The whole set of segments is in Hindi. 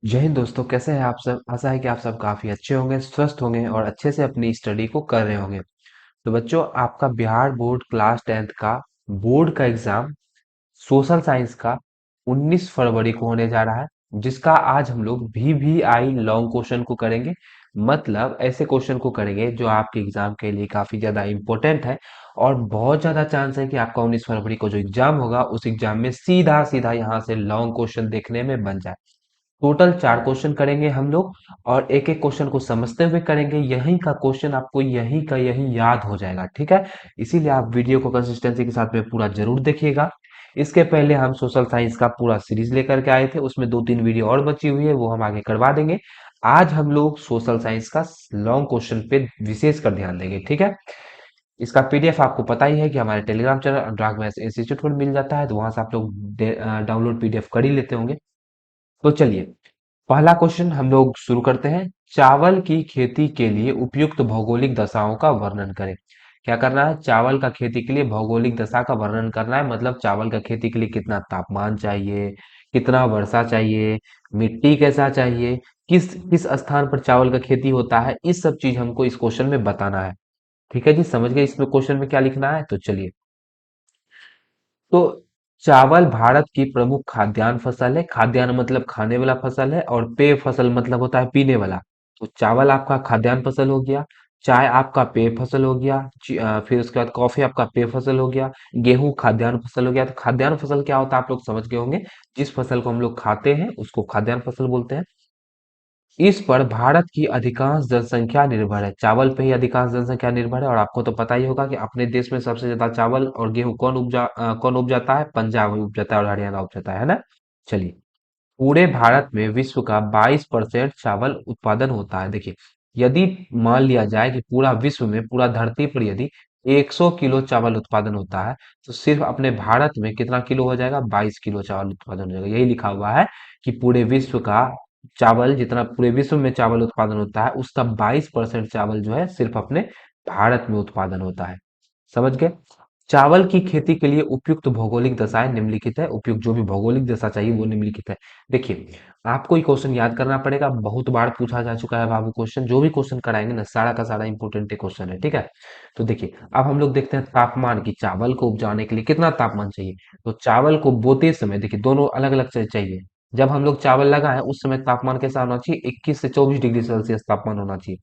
जय हिंद दोस्तों, कैसे हैं आप सब। आशा है कि आप सब काफी अच्छे होंगे, स्वस्थ होंगे और अच्छे से अपनी स्टडी को कर रहे होंगे। तो बच्चों, आपका बिहार बोर्ड क्लास 10th का बोर्ड का एग्जाम सोशल साइंस का 19 फरवरी को होने जा रहा है, जिसका आज हम लोग VVI लॉन्ग क्वेश्चन को करेंगे। मतलब ऐसे क्वेश्चन को करेंगे जो आपके एग्जाम के लिए काफी ज्यादा इंपॉर्टेंट है और बहुत ज्यादा चांस है कि आपका 19 फरवरी को जो एग्जाम होगा उस एग्जाम में सीधा सीधा यहाँ से लॉन्ग क्वेश्चन देखने में बन जाए। टोटल 4 क्वेश्चन करेंगे हम लोग और एक एक क्वेश्चन को समझते हुए करेंगे। यहीं का क्वेश्चन आपको यहीं का यहीं याद हो जाएगा, ठीक है। इसीलिए आप वीडियो को कंसिस्टेंसी के साथ में पूरा जरूर देखिएगा। इसके पहले हम सोशल साइंस का पूरा सीरीज लेकर के आए थे, उसमें 2-3 वीडियो और बची हुई है, वो हम आगे करवा देंगे। आज हम लोग सोशल साइंस का लॉन्ग क्वेश्चन पे विशेष कर ध्यान देंगे, ठीक है। इसका पीडीएफ आपको पता ही है कि हमारे टेलीग्राम चैनल अनुराग मैथ्स इंस्टीट्यूट पर मिल जाता है, तो वहां से आप लोग डाउनलोड पीडीएफ कर ही लेते होंगे। तो चलिए, पहला क्वेश्चन हम लोग शुरू करते हैं। चावल की खेती के लिए उपयुक्त भौगोलिक दशाओं का वर्णन करें। क्या करना है? चावल का खेती के लिए भौगोलिक दशा का वर्णन करना है। मतलब चावल का खेती के लिए कितना तापमान चाहिए, कितना वर्षा चाहिए, मिट्टी कैसा चाहिए, किस किस स्थान पर चावल का खेती होता है, इस सब चीज हमको इस क्वेश्चन में बताना है। ठीक है जी, समझ गए इसमें क्वेश्चन में क्या लिखना है? तो चलिए। तो चावल भारत की प्रमुख खाद्यान्न फसल है। खाद्यान्न मतलब खाने वाला फसल है और पेय फसल मतलब होता है पीने वाला। तो चावल आपका खाद्यान्न फसल हो गया, चाय आपका पेय फसल हो गया, फिर उसके बाद कॉफी आपका पेय फसल हो गया, गेहूं खाद्यान्न फसल हो गया। तो खाद्यान्न फसल क्या होता है आप लोग समझ गए होंगे। जिस फसल को हम लोग खाते हैं उसको खाद्यान्न फसल बोलते हैं। इस पर भारत की अधिकांश जनसंख्या निर्भर है। चावल पे ही अधिकांश जनसंख्या निर्भर है और आपको तो पता ही होगा कि अपने देश में सबसे ज्यादा चावल और गेहूं कौन उपजाता है? पंजाब उपजाता है और हरियाणा उपजाता है ना। चलिए, पूरे भारत में विश्व का 22% चावल उत्पादन होता है। देखिए, यदि मान लिया जाए कि पूरा विश्व में, पूरा धरती पर यदि 100 किलो चावल उत्पादन होता है, तो सिर्फ अपने भारत में कितना किलो हो जाएगा? 22 किलो चावल उत्पादन हो जाएगा। यही लिखा हुआ है कि पूरे विश्व का चावल, जितना पूरे विश्व में चावल उत्पादन होता है उसका 22% चावल जो है सिर्फ अपने भारत में उत्पादन होता है। समझ गए? चावल की खेती के लिए उपयुक्त भौगोलिक दशाएं निम्नलिखित है। उपयुक्त जो भी भौगोलिक दशा चाहिए वो निम्नलिखित है। देखिए, आपको ये क्वेश्चन याद करना पड़ेगा, बहुत बार पूछा जा चुका है बाबू। क्वेश्चन जो भी क्वेश्चन कराएंगे ना, सारा का सारा इंपोर्टेंट क्वेश्चन है, ठीक है। तो देखिए, अब हम लोग देखते हैं तापमान की। चावल को उपजाने के लिए कितना तापमान चाहिए? तो चावल को बोते समय देखिए, दोनों अलग अलग चाहिए। जब हम लोग चावल लगाए उस समय तापमान कैसा होना चाहिए? 21 से 24 डिग्री सेल्सियस तापमान होना चाहिए।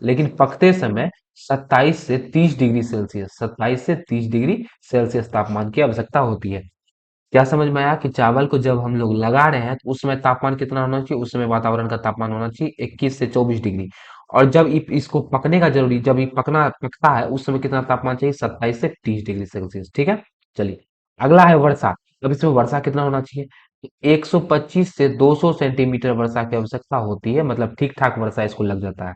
लेकिन पकते समय 27 से 30 डिग्री सेल्सियस, 27 से 30 डिग्री सेल्सियस तापमान की आवश्यकता होती है। क्या समझ में आया कि चावल को जब हम लोग लगा रहे हैं तो उस समय तापमान कितना होना चाहिए? उस समय वातावरण का तापमान होना चाहिए 21 से 24 डिग्री। और जब इसको पकने का जरूरी, जब ये पकता है उस समय कितना तापमान चाहिए? 27 से 30 डिग्री सेल्सियस, ठीक है। चलिए, अगला है वर्षा। अब इसमें वर्षा कितना होना चाहिए? 125 से 200 सेंटीमीटर वर्षा की आवश्यकता होती है। मतलब ठीक ठाक वर्षा इसको लग जाता है।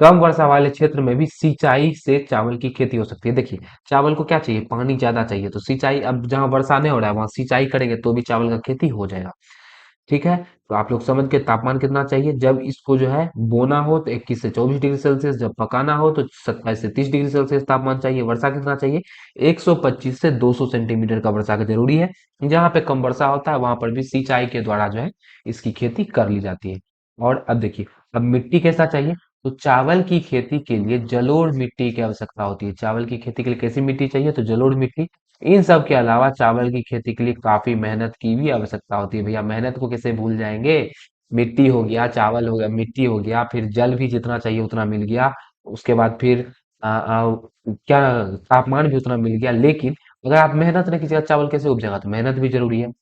कम वर्षा वाले क्षेत्र में भी सिंचाई से चावल की खेती हो सकती है। देखिए, चावल को क्या चाहिए? पानी ज्यादा चाहिए, तो सिंचाई, अब जहां वर्षा नहीं हो रहा है वहां सिंचाई करेंगे तो भी चावल का खेती हो जाएगा। ठीक है। तो आप लोग समझ के, तापमान कितना चाहिए जब इसको जो है बोना हो तो 21 से 24 डिग्री सेल्सियस, जब पकाना हो तो 27 से 30 डिग्री सेल्सियस तापमान चाहिए। वर्षा कितना चाहिए? 125 से 200 सेंटीमीटर का वर्षा का जरूरी है। जहां पे कम वर्षा होता है वहां पर भी सिंचाई के द्वारा जो है इसकी खेती कर ली जाती है। और अब देखिए, अब मिट्टी कैसा चाहिए? तो चावल की खेती के लिए जलोढ़ मिट्टी की आवश्यकता होती है। चावल की खेती के लिए कैसी मिट्टी चाहिए? तो जलोढ़ मिट्टी। इन सब के अलावा चावल की खेती के लिए काफी मेहनत की भी आवश्यकता होती है। भैया, मेहनत को कैसे भूल जाएंगे? मिट्टी हो गया, चावल हो गया, मिट्टी हो गया, फिर जल भी जितना चाहिए उतना मिल गया। उसके बाद फिर क्या, तापमान भी उतना मिल गया। लेकिन अगर आप मेहनत नहीं कीजिएगा चावल कैसे उपजेगा? तो मेहनत भी जरूरी है।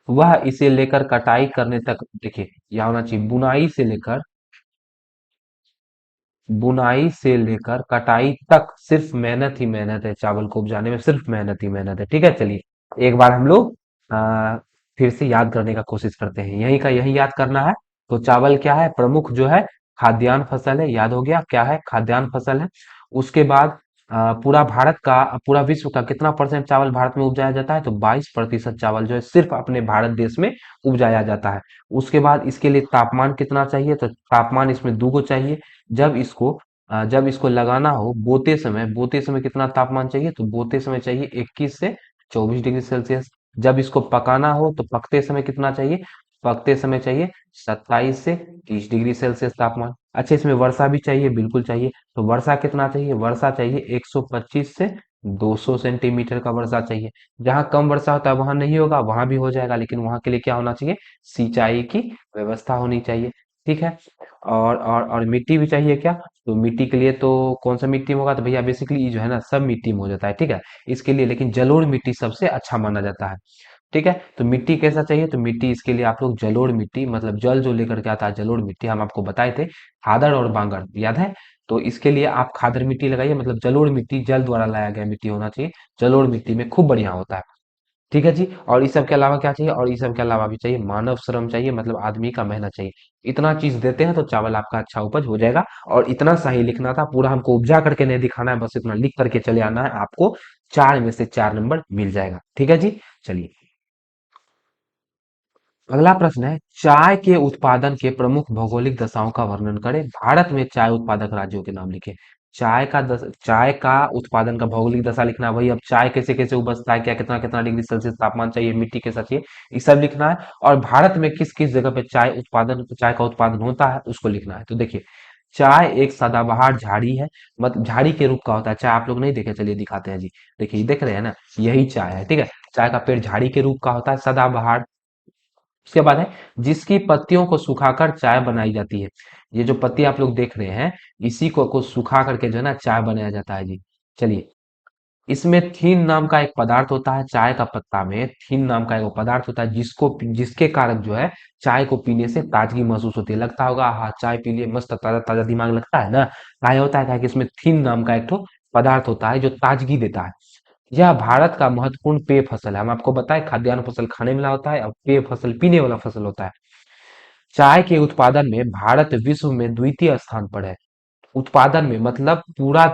वह इसे लेकर कटाई करने तक, देखिए यह होना चाहिए बुनाई से लेकर कटाई तक सिर्फ मेहनत ही मेहनत है। चावल को उपजाने में सिर्फ मेहनत ही मेहनत है, ठीक है। चलिए, एक बार हम लोग फिर से याद करने का कोशिश करते हैं। यही का यही याद करना है। तो चावल क्या है? प्रमुख जो है खाद्यान्न फसल है। याद हो गया क्या है? खाद्यान्न फसल है। उसके बाद पूरा भारत का, पूरा विश्व का कितना परसेंट चावल भारत में उपजाया जाता है? तो 22% चावल जो है सिर्फ अपने भारत देश में उपजाया जाता है। उसके बाद इसके लिए तापमान कितना चाहिए? तो तापमान इसमें दूगो चाहिए। जब इसको लगाना हो, बोते समय कितना तापमान चाहिए? तो बोते समय चाहिए 21 से 24 डिग्री सेल्सियस। जब इसको पकाना हो तो पकते समय कितना चाहिए? पकते समय चाहिए 27 से 30 डिग्री सेल्सियस तापमान। अच्छा, इसमें वर्षा भी चाहिए, बिल्कुल चाहिए। तो वर्षा कितना चाहिए? वर्षा चाहिए 125 से 200 सेंटीमीटर का वर्षा चाहिए। जहाँ कम वर्षा होता है वहां नहीं होगा, वहां भी हो जाएगा, लेकिन वहां के लिए क्या होना चाहिए? सिंचाई की व्यवस्था होनी चाहिए। ठीक है। और मिट्टी भी चाहिए क्या? तो मिट्टी के लिए तो कौन सा मिट्टी में होगा? तो भैया बेसिकली ये जो है ना सब मिट्टी में हो जाता है। ठीक है। इसके लिए लेकिन जलोढ़ मिट्टी सबसे अच्छा माना जाता है। ठीक है। तो मिट्टी कैसा चाहिए? तो मिट्टी इसके लिए आप लोग जलोढ़ मिट्टी, मतलब जल जो लेकर के आता है जलोढ़ मिट्टी, हम आपको बताए थे खादड़ और बांगड़, याद है? तो इसके लिए आप खादर मिट्टी लगाइए, मतलब जलोढ़ मिट्टी जल द्वारा लाया गया मिट्टी होना चाहिए। जलोढ़ मिट्टी में खूब बढ़िया होता है। ठीक है जी। और इस सब के अलावा क्या चाहिए? और इस सब के अलावा भी चाहिए मानव श्रम चाहिए, मतलब आदमी का मेहनत चाहिए। इतना चीज देते हैं तो चावल आपका अच्छा उपज हो जाएगा। और इतना सही लिखना था, पूरा हमको उपजा करके नहीं दिखाना है, बस इतना लिख करके चले आना है। आपको 4 में से 4 नंबर मिल जाएगा। ठीक है जी। चलिए, अगला प्रश्न है, चाय के उत्पादन के प्रमुख भौगोलिक दशाओं का वर्णन करें। भारत में चाय उत्पादक राज्यों के नाम लिखें। चाय का उत्पादन का भौगोलिक दशा लिखना है। वही, अब चाय कैसे कैसे उबजता है, क्या कितना कितना डिग्री सेल्सियस तापमान चाहिए, मिट्टी कैसा चाहिए, ये सब लिखना है। और भारत में किस किस जगह पे चाय का उत्पादन होता है उसको लिखना है। तो देखिए, चाय एक सदाबहार झाड़ी है, मतलब झाड़ी के रूप का होता है। चाय आप लोग नहीं देखे, चलिए दिखाते हैं जी। देखिए, ये देख रहे हैं ना, यही चाय है। ठीक है। चाय का पेड़ झाड़ी के रूप का होता है, सदाबहार। उसके बाद है, जिसकी पत्तियों को सुखाकर चाय बनाई जाती है। ये जो पत्ती आप लोग देख रहे हैं, इसी को सुखा करके जो है ना चाय बनाया जाता है जी। चलिए, इसमें थीन नाम का एक पदार्थ होता है। चाय का पत्ता में थीन नाम का एक पदार्थ होता है, जिसके कारण जो है चाय को पीने से ताजगी महसूस होती है। लगता होगा हाँ चाय पी लिए मस्त ताजा ताजा दिमाग लगता है ना, काहे होता है? काहे कि इसमें थीन नाम का एक ठो पदार्थ होता है जो ताजगी देता है। यह भारत का महत्वपूर्ण पेय फसल है। हम आपको बताएं, खाद्यान्न फसल खाने वाला होता है और पेय फसल पीने वाला फसल होता है। चाय के उत्पादन में भारत विश्व में द्वितीय स्थान पर है। उत्पादन में मतलब पूरा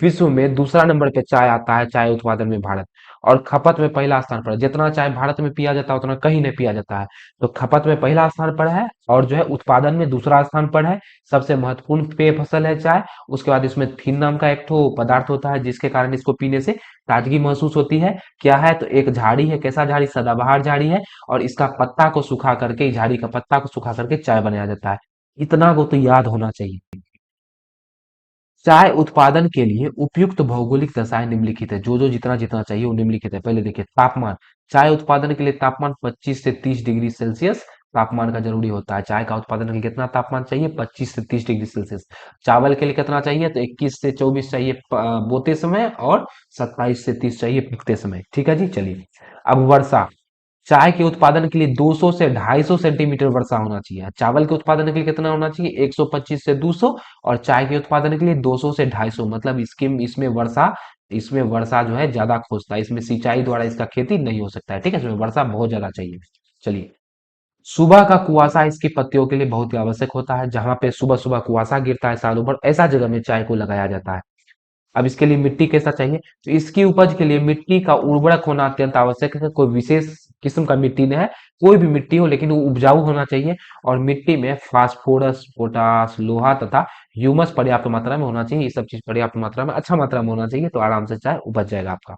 विश्व में दूसरा नंबर पे चाय आता है, चाय उत्पादन में भारत। और खपत में पहला स्थान पर है। जितना चाय भारत में पिया जाता है उतना कहीं नहीं पिया जाता है। तो खपत में पहला स्थान पर है, और जो है उत्पादन में दूसरा स्थान पर है। सबसे महत्वपूर्ण पेय फसल है चाय। उसके बाद इसमें थीन नाम का एक ठो पदार्थ होता है, जिसके कारण इसको पीने से ताजगी महसूस होती है। क्या है? तो एक झाड़ी है। कैसा झाड़ी? सदाबहार झाड़ी है। और इसका पत्ता को सुखा करके, इस झाड़ी का पत्ता को सुखा करके चाय बनाया जाता है। इतना को तो याद होना चाहिए। चाय उत्पादन के लिए उपयुक्त भौगोलिक दशाएं निम्नलिखित है। जो जो जितना जितना चाहिए वो निम्नलिखित है। पहले देखिए, तापमान। चाय उत्पादन के लिए तापमान 25 से 30 डिग्री सेल्सियस तापमान का जरूरी होता है। चाय का उत्पादन के लिए कितना तापमान चाहिए? 25 से 30 डिग्री सेल्सियस। चावल के लिए कितना चाहिए? तो 21 से 24 चाहिए बोते समय, और 27 से 30 चाहिए पकते समय। ठीक है जी। चलिए, अब वर्षा। चाय के उत्पादन के लिए 200 से 250 सेंटीमीटर वर्षा होना चाहिए। चावल के उत्पादन के लिए कितना होना चाहिए? 125 से 200। और चाय के उत्पादन के लिए 200 से 250। मतलब इसमें वर्षा जो है ज्यादा खोजता है। इसमें सिंचाई द्वारा इसका खेती नहीं हो सकता है। ठीक है। इसमें वर्षा बहुत ज्यादा चाहिए। चलिए, सुबह का कुआसा इसकी पत्तियों के लिए बहुत ही आवश्यक होता है। जहां पे सुबह सुबह कुआसा गिरता है सालों भर, ऐसा जगह में चाय को लगाया जाता है। अब इसके लिए मिट्टी कैसा चाहिए? तो इसकी उपज के लिए मिट्टी का उर्वरक होना अत्यंत आवश्यक है। कोई विशेष किस्म का मिट्टी नहीं है, कोई भी मिट्टी हो, लेकिन वो उपजाऊ होना चाहिए। और मिट्टी में फास्फोरस, पोटास, लोहा तथा ह्यूमस पर्याप्त मात्रा में होना चाहिए। ये सब चीज पर्याप्त मात्रा में, अच्छा मात्रा में होना चाहिए, तो आराम से चाय उपज जाएगा आपका।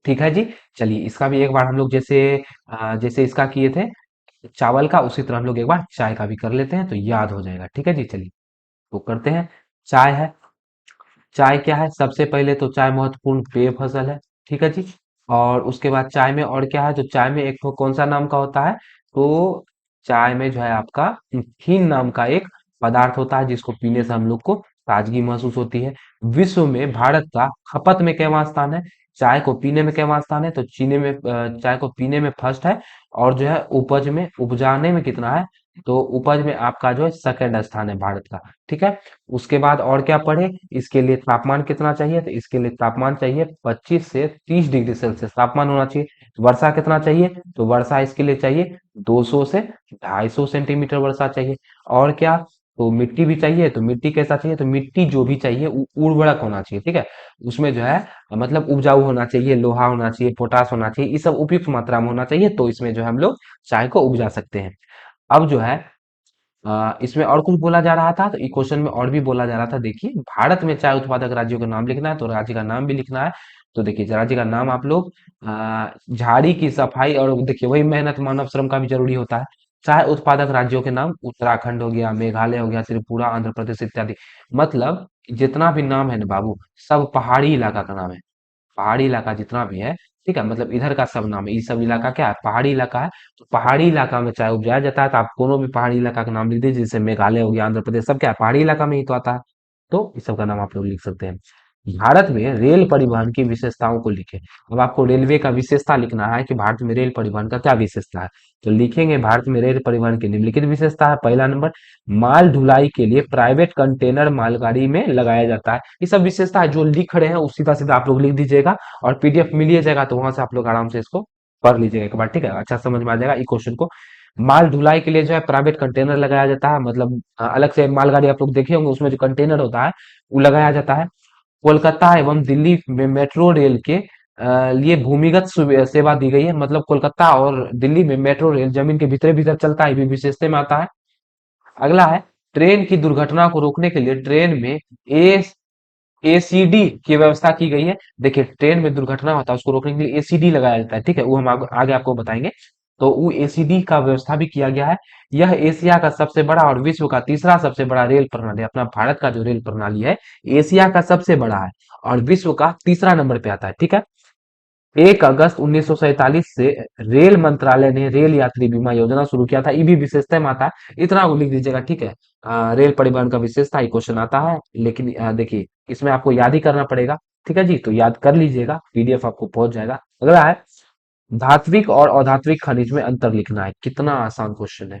ठीक है जी। चलिए, इसका भी एक बार हम लोग जैसे इसका किए थे चावल का, उसी तरह हम लोग एक बार चाय का भी कर लेते हैं, तो याद हो जाएगा। ठीक है जी। चलिए, तो करते हैं। चाय है। चाय क्या है? सबसे पहले तो चाय महत्वपूर्ण पेय फसल है। ठीक है जी। और उसके बाद चाय में और क्या है? तो चाय में एक तो कौन सा नाम का होता है? तो चाय में जो है आपका हींग नाम का एक पदार्थ होता है, जिसको पीने से हम लोग को ताजगी महसूस होती है। विश्व में भारत का खपत में कैवां स्थान है? चाय को पीने में कैवां स्थान है? तो चाय को पीने में फर्स्ट है। और जो है उपज में, उपजाने में कितना है? तो उपज में आपका जो है सेकंड स्थान है भारत का। ठीक है। उसके बाद और क्या पढ़े? इसके लिए तापमान कितना चाहिए? तो इसके लिए तापमान चाहिए 25 से 30 डिग्री सेल्सियस तापमान होना चाहिए। वर्षा कितना चाहिए? तो वर्षा इसके लिए चाहिए 200 से 250 सेंटीमीटर वर्षा चाहिए। और क्या? तो मिट्टी भी चाहिए। तो मिट्टी कैसा चाहिए? तो मिट्टी जो भी चाहिए उर्वरक होना चाहिए। ठीक है। उसमें जो है मतलब उपजाऊ होना चाहिए, लोहा होना चाहिए, पोटास होना चाहिए, ये सब उपयुक्त मात्रा में होना चाहिए, तो इसमें जो है हम लोग चाय को उपजा सकते हैं। अब जो है इसमें और कुछ बोला जा रहा था, तो क्वेश्चन में और भी बोला जा रहा था। देखिए, भारत में चाय उत्पादक राज्यों का नाम लिखना है, तो राज्य का नाम भी लिखना है। तो देखिए, राज्य का नाम आप लोग झाड़ी की सफाई, और देखिए वही मेहनत मानव श्रम का भी जरूरी होता है। चाय उत्पादक राज्यों के नाम उत्तराखंड हो गया, मेघालय हो गया, त्रिपुरा, आंध्र प्रदेश इत्यादि। मतलब जितना भी नाम है ना बाबू, सब पहाड़ी इलाका का नाम है। पहाड़ी इलाका जितना भी है, ठीक है, मतलब इधर का सब नाम है, ये सब इलाका क्या है, पहाड़ी इलाका है। तो पहाड़ी इलाका में चाय उपजाया जाता है, तो आप कोनो भी पहाड़ी इलाका का नाम लिख दीजिए, जैसे मेघालय हो गया, आंध्र प्रदेश, सब क्या है, पहाड़ी इलाका में ही तो आता है। तो इस सब का नाम आप लोग लिख सकते हैं। भारत में रेल परिवहन की विशेषताओं को लिखें। अब आपको रेलवे का विशेषता लिखना है कि भारत में रेल परिवहन का क्या विशेषता है। तो लिखेंगे भारत में रेल परिवहन की निम्नलिखित विशेषता है। पहला नंबर, माल ढुलाई के लिए प्राइवेट कंटेनर मालगाड़ी में लगाया जाता है। ये सब विशेषता है जो लिख रहे हैं, उस सीधा सीधा आप लोग लिख दीजिएगा, और पीडीएफ मिल ही जाएगा, तो वहां से आप लोग आराम से इसको पढ़ लीजिएगा एक बार, ठीक है, अच्छा समझ में आ जाएगा ई क्वेश्चन को। माल ढुलाई के लिए जो है प्राइवेट कंटेनर लगाया जाता है, मतलब अलग से मालगाड़ी आप लोग देखे होंगे, उसमें जो कंटेनर होता है वो लगाया जाता है। कोलकाता एवं दिल्ली में मेट्रो रेल के लिए भूमिगत सेवा दी गई है, मतलब कोलकाता और दिल्ली में मेट्रो रेल जमीन के भीतर भीतर चलता है, ये भी विशेषता में आता है। अगला है, ट्रेन की दुर्घटना को रोकने के लिए ट्रेन में ए एसीडी की व्यवस्था की गई है। देखिए ट्रेन में दुर्घटना होता है, उसको रोकने के लिए एसीडी लगाया जाता है, ठीक है, वो हम आगे आपको बताएंगे। तो वो एसीडी का व्यवस्था भी किया गया है। यह एशिया का सबसे बड़ा और विश्व का तीसरा सबसे बड़ा रेल प्रणाली है। अपना भारत का जो रेल प्रणाली है, एशिया का सबसे बड़ा है और विश्व का तीसरा नंबर पे आता है, ठीक है। 1 अगस्त 1947 से रेल मंत्रालय ने रेल यात्री बीमा योजना शुरू किया था, ये भी विशेषता में आता है, इतना वो लिख दीजिएगा, ठीक है। रेल परिवहन का विशेषता ही क्वेश्चन आता है, लेकिन देखिए इसमें आपको याद ही करना पड़ेगा, ठीक है जी, तो याद कर लीजिएगा, पीडीएफ आपको पहुंच जाएगा। अगला है, धात्विक और अधात्विक खनिज में अंतर लिखना है। कितना आसान क्वेश्चन है।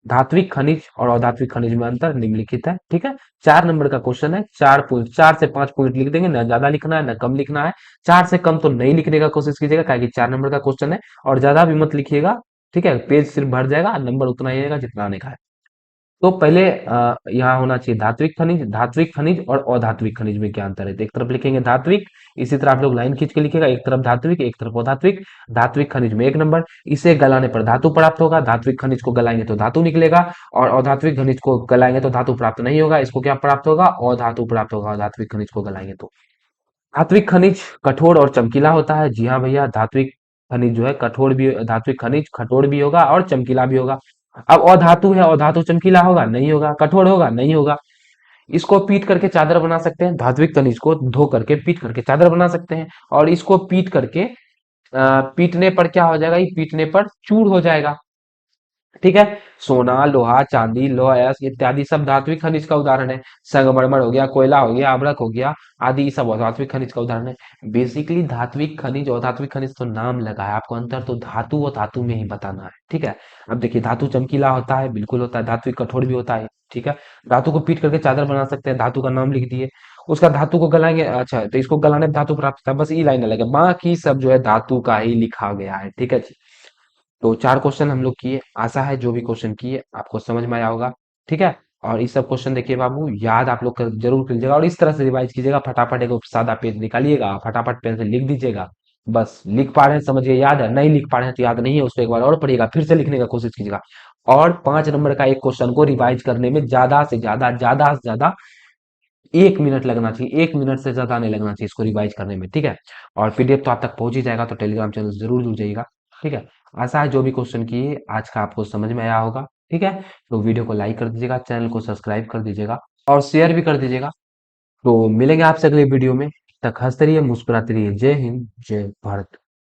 धात्विक खनिज और अधात्विक खनिज में अंतर निम्नलिखित है, ठीक है। 4 नंबर का क्वेश्चन है, 4 पॉइंट, 4 से 5 पॉइंट लिख देंगे, ना ज्यादा लिखना है ना कम लिखना है। 4 से कम तो नहीं लिखने का कोशिश कीजिएगा, क्योंकि 4 नंबर का क्वेश्चन है, और ज्यादा भी मत लिखिएगा, ठीक है, पेज सिर्फ भर जाएगा, नंबर उतना ही आएगा जितना आने का है। तो पहले यहाँ होना चाहिए धात्विक खनिज और अधात्विक खनिज में क्या अंतर है। तो एक तरफ लिखेंगे धात्विक, इसी तरह आप लोग लाइन खींच के लिखेगा, एक तरफ धात्विक एक तरफ अधात्विक। धात्विक खनिज में 1 नंबर, इसे गलाने पर धातु प्राप्त होगा, धात्विक खनिज को गलाएंगे तो धातु निकलेगा, और अधात्विक खनिज को गलाएंगे तो धातु प्राप्त नहीं होगा, इसको क्या प्राप्त होगा, अधातु प्राप्त होगा, धात्विक खनिज को गलाएंगे तो। धात्विक खनिज कठोर और चमकीला होता है, जी हाँ भैया, धात्विक खनिज जो है कठोर भी, धात्विक खनिज कठोर भी होगा और चमकीला भी होगा। अब अधातु है, अधातु चमकीला होगा नहीं होगा, कठोर होगा नहीं होगा। इसको पीट करके चादर बना सकते हैं, धात्विक खनिज को धो करके पीट करके चादर बना सकते हैं, और इसको पीट करके पीटने पर क्या हो जाएगा, ये पीटने पर चूर हो जाएगा, ठीक है। सोना, लोहा, चांदी, लौह अयस्क इत्यादि सब धात्विक खनिज का उदाहरण है। संगमरमर हो गया, कोयला हो गया, अभ्रक हो गया, आदि ये सब धात्विक खनिज का उदाहरण है। बेसिकली धात्विक खनिज और धात्विक खनिज तो नाम लगा है, आपको अंतर तो धातु और धातु में ही बताना है, ठीक है। अब देखिए धातु चमकीला होता है, बिल्कुल होता है, धात्विक कठोर भी होता है, ठीक है। धातु को पीट करके चादर बना सकते हैं, धातु का नाम लिख दिए। उसका धातु को गलाएंगे, अच्छा तो इसको गलाने पे धातु प्राप्त होता है, बस ये लाइन अलग है, बाकी सब जो है धातु का ही लिखा गया है, ठीक है जी। तो 4 क्वेश्चन हम लोग किए, आशा है जो भी क्वेश्चन किए आपको समझ में आया होगा, ठीक है। और ये सब क्वेश्चन देखिए बाबू, याद आप लोग जरूर कीजिएगा, और इस तरह से रिवाइज कीजिएगा, फटाफट एक सादा पेज निकालिएगा, फटाफट पेन से लिख दीजिएगा। बस लिख पा रहे हैं समझिए याद है, नहीं लिख पा रहे हैं तो याद नहीं है, उसको एक बार और पढ़िएगा, फिर से लिखने का कोशिश कीजिएगा। और 5 नंबर का एक क्वेश्चन को रिवाइज करने में ज्यादा से ज्यादा 1 मिनट लगना चाहिए, 1 मिनट से ज्यादा नहीं लगना चाहिए इसको रिवाइज करने में, ठीक है। और पीडीएफ तो आप तक पहुंच ही जाएगा, तो टेलीग्राम चैनल जरूर जुड़ जाइएगा, ठीक है। आशा है जो भी क्वेश्चन किए आज का आपको समझ में आया होगा, ठीक है। तो वीडियो को लाइक कर दीजिएगा, चैनल को सब्सक्राइब कर दीजिएगा, और शेयर भी कर दीजिएगा। तो मिलेंगे आपसे अगले वीडियो में, तब तक हंसते रहिए, मुस्कुराते रहिए। जय हिंद, जय भारत।